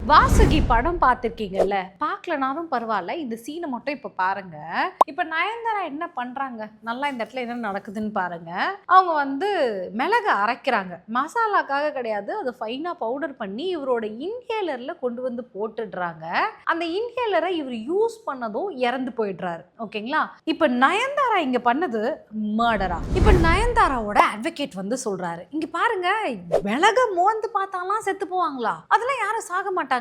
வாசுகி படம் பார்த்துருக்கீங்கல்ல, பார்க்கலனாலும் பரவாயில்ல, இந்த சீனை மட்டும் இப்போ பாருங்க. இப்போ நயன்தாரா என்ன பண்றாங்க, நல்லா இந்த இடத்துல என்ன நடக்குதுன்னு பாருங்க. அவங்க வந்து மிளகு அரைக்கிறாங்க, மசாலாக்காக கிடையாது, அது ஃபைனா பவுடர் பண்ணி இவரோட இன்ஹேலர்ல கொண்டு வந்து போட்டுடுறாங்க. அந்த இன்ஹேலரை இவர் யூஸ் பண்ணதும் இறந்து போயிடுறாரு. ஓகேங்களா? இப்போ நயன்தாரா இங்க பண்ணது மர்டரா? இப்போ நயன்தாராவோட அட்வொகேட் வந்து சொல்றாரு, இங்க பாருங்க, மிளக மோந்து பார்த்தாலாம் செத்து போவாங்களா? அதெல்லாம் யாரும் சாக மாட்டாங்களே.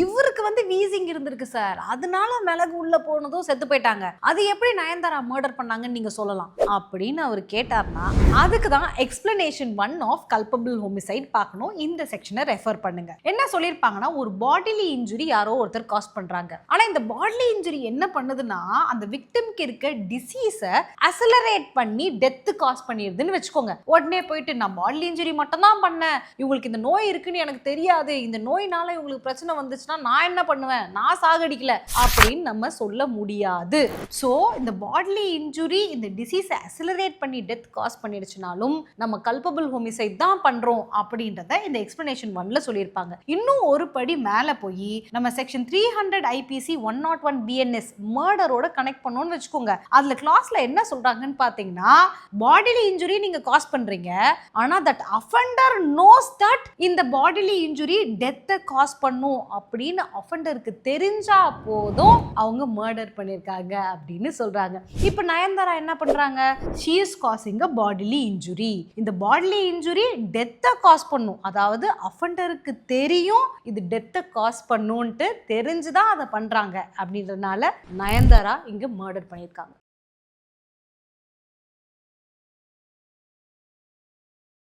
இவருக்கு வந்து வீசிங் இருந்திருக்கு சார், அதனால மிளகு உள்ள போனதும் செத்து போயிட்டாங்க. அது எப்படி நயன்தாரா மர்டர் பண்ணாங்கன்னு நீங்க சொல்லலாம் அப்படின்னு அவர் கேட்டார்னா, அதுக்கு தான் எக்ஸ்பிளனேஷன் 1 ஆஃப் கல்பபிள் ஹோமிசைட் பார்க்கணும். இந்த செக்ஷனை ரெஃபர் பண்ணுங்க. என்ன சொல்லியிருப்பாங்கன்னா, ஒரு பாடிலி இன்ஜுரி யாரோ ஒருத்தர் காஸ் பண்றாங்க. ஆனா இந்த பாடிலி இன்ஜுரி என்ன பண்ணுதுன்னா, அந்த விக்டிம்க்கு இருக்க டிசீஸை அசலரேட் பண்ணி டெத் காஸ் பண்ணிடுதுன்னு வச்சுக்கோங்க. உடனே போயிட்டு நான் பாடிலி இன்ஜுரி மட்டும் தான் பண்ணேன், இவங்களுக்கு இந்த நோய் இருக்குன்னு எனக்கு தெரியாது, இந்த நோயினால இவங்களுக்கு பிரச்சனை வந்துச்சுன்னா நான் என்ன பண்ணுவேன், நான் சாகடிக்கல அப்படின்னு நம்ம சொல்ல முடியாது. ஸோ இந்த பாடிலி இன்ஜுரி இந்த டிசீஸை அசலரேட் பண்ணி டெத் காஸ் பண்ணிடுச்சுனாலும் நம்ம கல்பபிள் ஹோமிசைட் தான் பண்றோம் அப்படின்றத இந்த எக்ஸ்பிளனேஷன் 1ல சொல்லியிருப்பாங்க. இன்னும் ஒரு படி மேலே போய் நம்ம செக்ஷன் 300 ஐபிசி 101 பிஎன்எஸ் மர்டரோட கனெக்ட் பண்ணோம்னு வச்சுக்கோங்க. அதுல கிளாஸ்ல என்ன சொல்றாங்கன்னு பாத்தீங்கன்னா, பாடிலி இன்ஜுரி நீங்க காஸ் பண்றீங்க, ஆனா தட் அஃபெண்டர் நோஸ் தட் இந்த பாடிலி இன்ஜுரி டெத்தை காஸ் பண்ணும் அப்படின்னு அஃபெண்டருக்கு தெரிஞ்சா போதும் அவங்க மர்டர் பண்ணிருக்காங்க அப்படின்னு சொல்றாங்க. இப்போ நயன்தாரா என்ன பண்றாங்க, she is causing a bodily injury. இந்த பாடிலி இன்ஜுரி டெத்தை காஸ் பண்ணும், அதாவது அஃபெண்டருக்கு தெரியும் இது டெத்தை காஸ் பண்ணுன்ட்டு தெரிஞ்சுதான் அதை பண்றாங்க அப்படின்றதுனால நயன்தாரா இங்க மர்டர் பண்ணியிருக்காங்க.